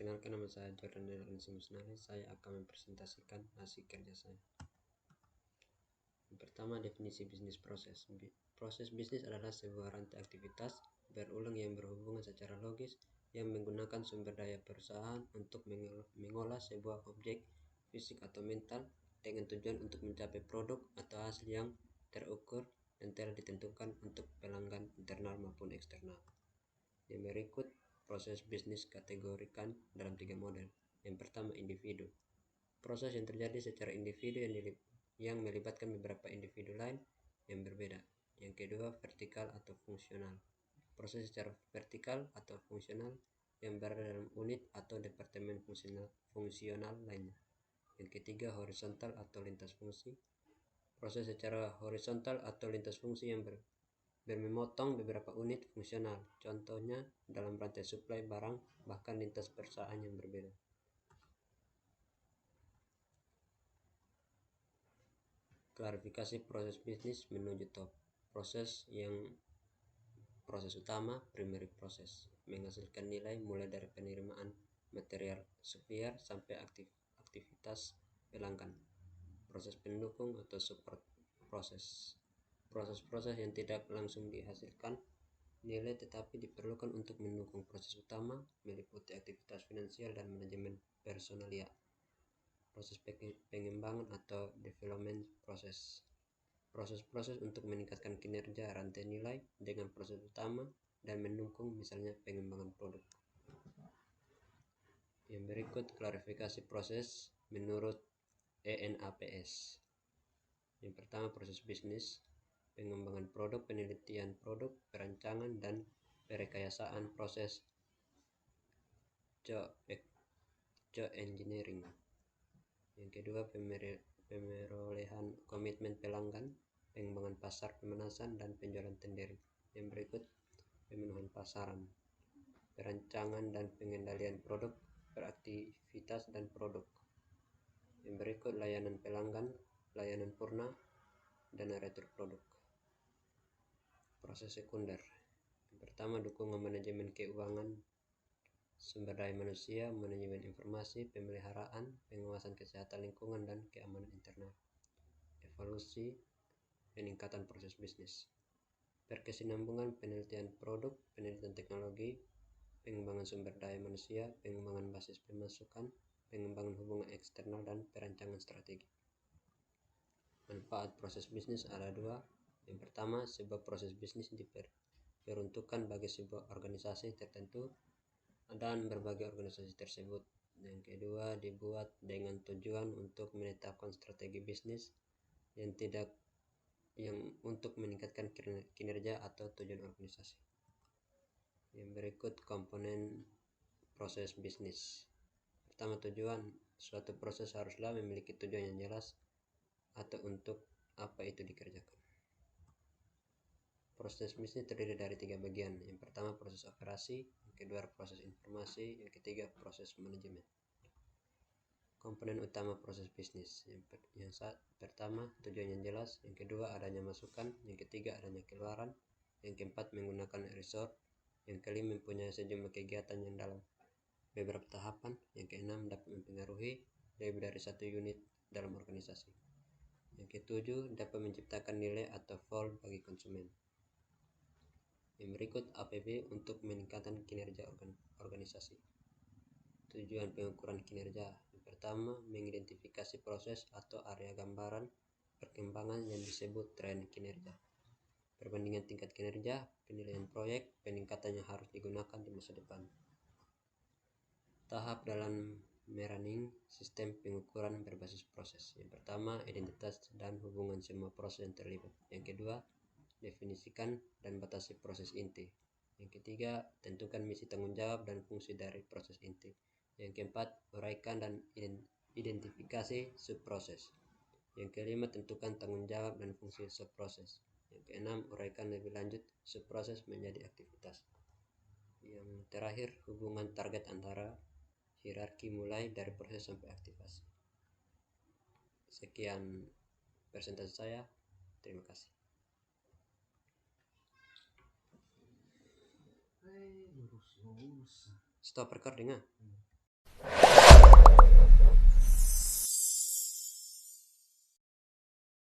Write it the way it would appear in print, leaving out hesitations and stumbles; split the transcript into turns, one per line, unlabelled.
Perkenalkan, nama saya Jordan Nelson Musnari. Saya akan mempresentasikan hasil kerja saya. Yang pertama, definisi bisnis proses. Proses bisnis adalah sebuah rantai aktivitas berulang yang berhubungan secara logis yang menggunakan sumber daya perusahaan untuk mengolah sebuah objek fisik atau mental dengan tujuan untuk mencapai produk atau hasil yang terukur dan telah ditentukan untuk pelanggan internal maupun eksternal. Yang berikut proses bisnis kategorikan dalam 3 model. Yang pertama, individu. Proses yang terjadi secara individu yang melibatkan beberapa individu lain yang berbeda. Yang kedua, vertikal atau fungsional. Proses secara vertikal atau fungsional yang berada dalam unit atau departemen fungsional lainnya. Yang ketiga, horizontal atau lintas fungsi. Proses secara horizontal atau lintas fungsi yang memotong beberapa unit fungsional, contohnya dalam rantai suplai barang, bahkan lintas perusahaan yang berbeda. Klarifikasi proses bisnis menuju top. Proses utama, primary proses, menghasilkan nilai mulai dari penerimaan material supplier sampai aktivitas pelanggan. Proses pendukung atau support proses. Proses-proses yang tidak langsung dihasilkan nilai tetapi diperlukan untuk mendukung proses utama meliputi aktivitas finansial dan manajemen personalia. Proses pengembangan atau development proses. Proses-proses untuk meningkatkan kinerja rantai nilai dengan proses utama dan mendukung misalnya pengembangan produk. Yang berikut klarifikasi proses menurut ENAPS. Yang pertama, proses bisnis, pengembangan produk, penelitian produk, perancangan dan perekayasaan proses engineering. Yang kedua, pemerolehan komitmen pelanggan, pengembangan pasar, pemanasan dan penjualan tendering. Yang berikut, pemenuhan pasaran, perancangan dan pengendalian produk, beraktivitas dan produk. Yang berikut, layanan pelanggan, layanan purna, dan retur produk. Proses sekunder. Yang pertama, dukungan manajemen keuangan, sumber daya manusia, manajemen informasi, pemeliharaan, pengawasan kesehatan lingkungan dan keamanan internal. Evaluasi, peningkatan proses bisnis. Berkesinambungan penelitian produk, penelitian teknologi, pengembangan sumber daya manusia, pengembangan basis pemasukan, pengembangan hubungan eksternal dan perancangan strategi. Manfaat proses bisnis ada 2. Yang pertama, sebuah proses bisnis diperuntukkan bagi sebuah organisasi tertentu dan berbagai organisasi tersebut. Yang kedua, dibuat dengan tujuan untuk menetapkan strategi bisnis yang untuk meningkatkan kinerja atau tujuan organisasi. Yang berikut komponen proses bisnis. Pertama, tujuan. Suatu proses haruslah memiliki tujuan yang jelas atau untuk apa itu dikerjakan. Proses bisnis terdiri dari 3 bagian. Yang pertama, proses operasi, yang kedua, proses informasi, yang ketiga, proses manajemen. Komponen utama proses bisnis. Yang pertama, tujuan yang jelas, yang kedua, adanya masukan, yang ketiga, adanya keluaran, yang keempat, menggunakan resource, yang kelima, mempunyai sejumlah kegiatan yang dalam beberapa tahapan, yang keenam, dapat mempengaruhi lebih dari 1 unit dalam organisasi. Yang ketujuh, dapat menciptakan nilai atau value bagi konsumen. Yang berikut APB untuk meningkatkan kinerja organisasi. Tujuan pengukuran kinerja. Yang pertama, mengidentifikasi proses atau area gambaran perkembangan yang disebut tren kinerja. Perbandingan tingkat kinerja, penilaian proyek, peningkatan yang harus digunakan di masa depan. Tahap dalam merunning sistem pengukuran berbasis proses. Yang pertama, identitas dan hubungan semua proses yang terlibat. Yang kedua, definisikan dan batasi proses inti. Yang ketiga, tentukan misi tanggung jawab dan fungsi dari proses inti. Yang keempat, uraikan dan identifikasi subproses. Yang kelima, tentukan tanggung jawab dan fungsi subproses. Yang keenam, uraikan lebih lanjut subproses menjadi aktivitas. Yang terakhir, hubungan target antara hierarki mulai dari proses sampai aktivasi. Sekian presentasi saya. Terima kasih. Stop recording.